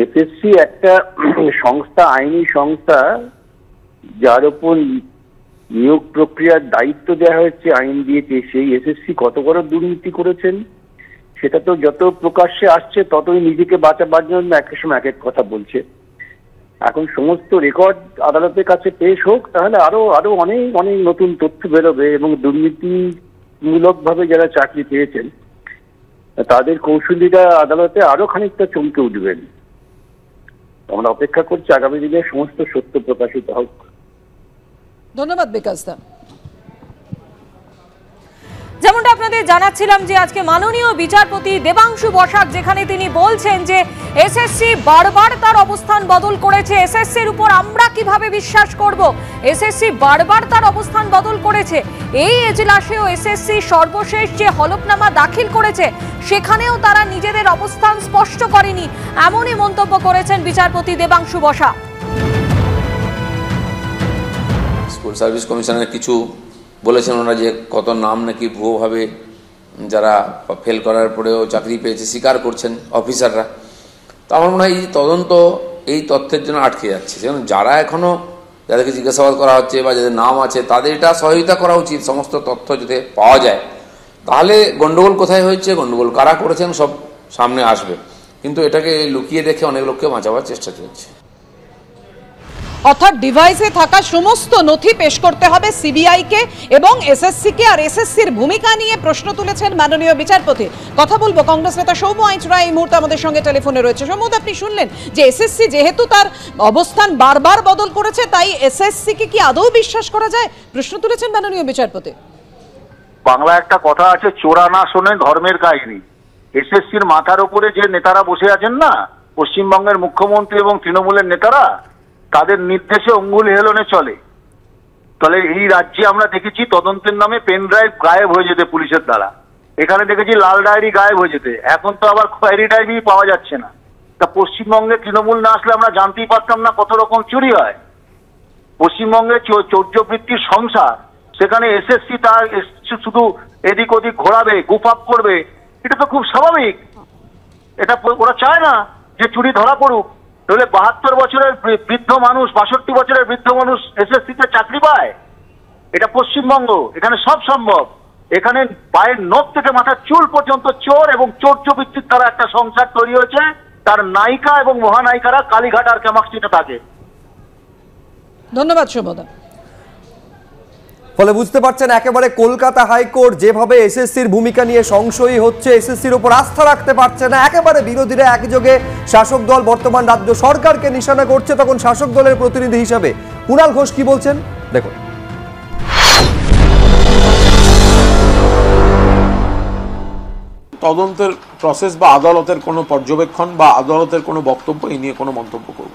SSC একটা সংস্থা, আইনি সংস্থা, যার উপর নিয়োগ প্রক্রিয়ার দায়িত্ব দেওয়া হয়েছে, আইন দিয়েছে। সেই এসএসসি কত বড় দুর্নীতি করেছেন সেটা তো যত প্রকাশ্যে আসছে ততই নিজেকে বাঁচাবার জন্য এক সময় এক এক কথা বলছে। এখন সমস্ত রেকর্ড আদালতের কাছে পেশ হোক, তাহলে আরো আরো অনেক অনেক নতুন তথ্য বেরোবে এবং দুর্নীতিমূলক ভাবে যারা চাকরি পেয়েছেন তাদের কৌশলীরা আদালতে আরো খানিকটা চমকে উঠবেন। আমরা অপেক্ষা করছি আগামী দিনে সমস্ত সত্য প্রকাশিত হোক। ধন্যবাদ বিকাশ দা। যেমনটা আপনাদের জানাচ্ছিলাম যে আজকে মাননীয় বিচারপতি দেবাংশু বসাক যেখানে তিনি বলছেন যে এসএসসি বারবার তার অবস্থান বদল করেছে, এসএসসির উপর আমরা কিভাবে বিশ্বাস করব, এসএসসি বারবার তার অবস্থান বদল করেছে। এই এজলাসেও এসএসসি সর্বশেষ যে হলফনামা দাখিল করেছে সেখানেও তারা নিজেদের অবস্থান স্পষ্ট করেনি, এমনই মন্তব্য করেছেন বিচারপতি দেবাংশু বসাক। স্কুল সার্ভিস কমিশনের কিছু বলেছেন ওনারা যে কত নাম নাকি ভুয়োভাবে যারা ফেল করার পরেও চাকরি পেয়েছে স্বীকার করছেন অফিসাররা। তো আমার মনে হয় এই তদন্ত এই তথ্যের জন্য আটকে যাচ্ছে। যেমন যারা এখনও যাদেরকে জিজ্ঞাসাবাদ করা হচ্ছে বা যাদের নাম আছে তাদের এটা সহযোগিতা করা উচিত। সমস্ত তথ্য যদি পাওয়া যায় তাহলে গণ্ডগোল কোথায় হয়েছে, গণ্ডগোল কারা করেছেন সব সামনে আসবে। কিন্তু এটাকে লুকিয়ে রেখে অনেক লোককে বাঁচাবার চেষ্টা চলছে। অর্থাৎ ডিভাইসে থাকা সমস্ত নথি পেশ করতে হবে সিবিআই কে এবং এসএসসি কে। আর এসএসসির ভূমিকা নিয়ে প্রশ্ন তুলেছেন মাননীয় বিচারপতি। কথা বলবো কংগ্রেস নেতা সৌম্য আইচরা এই মুহূর্তে আমাদের সঙ্গে টেলিফোনে রয়েছে। সৌম্য, আপনি শুনলেন যে এসএসসি যেহেতু তার অবস্থান বারবার বদল করেছে তাই এসএসসি কে কি আদৌ বিশ্বাস করা যায়, প্রশ্ন তুলেছেন মাননীয় বিচারপতি। বাংলা একটা কথা আছে, চোরা না শোনে ধর্মের কাহিনী। এসএসসির মাথার উপরে যে নেতারা বসে আছেন না, পশ্চিমবঙ্গের মুখ্যমন্ত্রী এবং তৃণমূলের নেতারা, তাদের নির্দেশে অঙ্গুলি হেলনে চলে। তাহলে এই রাজ্যে আমরা দেখেছি তদন্তের নামে পেন ড্রাইভ গায়েব হয়ে যেতে পুলিশের দ্বারা, এখানে দেখেছি লাল ডায়েরি গায়েব হয়ে যেতে, এখন তো আবার খয়েরি ডায়েরি পাওয়া যাচ্ছে না। তা পশ্চিমবঙ্গে তৃণমূল না আসলে আমরা জানতেই পারতাম না কত রকম চুরি হয়। পশ্চিমবঙ্গে চৌর্যবৃত্তির সংসার, সেখানে এসএসসি তার শুধু এদিক ওদিক ঘোরাবে, গুপাপ করবে, এটা তো খুব স্বাভাবিক। এটা ওরা চায় না যে চুরি ধরা পড়ুক। তাহলে 72 বছরের বৃদ্ধ মানুষ, 62 বছরের বৃদ্ধ মানুষ এসএসসিতে চাকরি পায়। এটা পশ্চিমবঙ্গ, এখানে সব সম্ভব। এখানে পায়ের নখ থেকে মাথার চুল পর্যন্ত চোর এবং চৌর্যবৃত্তির দ্বারা একটা সংসার তৈরি হয়েছে। তার নায়িকা এবং মহানায়িকারা কালীঘাট আর ক্যামাক্সিতে থাকে। ধন্যবাদ সৌম্যদা। ফলে বুঝতে পারছেন একেবারে কলকাতা হাইকোর্ট যেভাবে এসএসসির ভূমিকা নিয়ে সংশয়ী হচ্ছে, এসএসসির উপর আস্থা রাখতে পারছে না, একেবারে বিরোধীরা একযোগে শাসক দল বর্তমান রাজ্য সরকারকে নিশানা করছে, তখন শাসক দলের প্রতিনিধি হিসাবে কুণাল ঘোষ কি বলছেন দেখুন। তদন্তের প্রসেস বা আদালতের কোনো পর্যবেক্ষণ বা আদালতের কোনো বক্তব্য এই নিয়ে কোনো মন্তব্য করব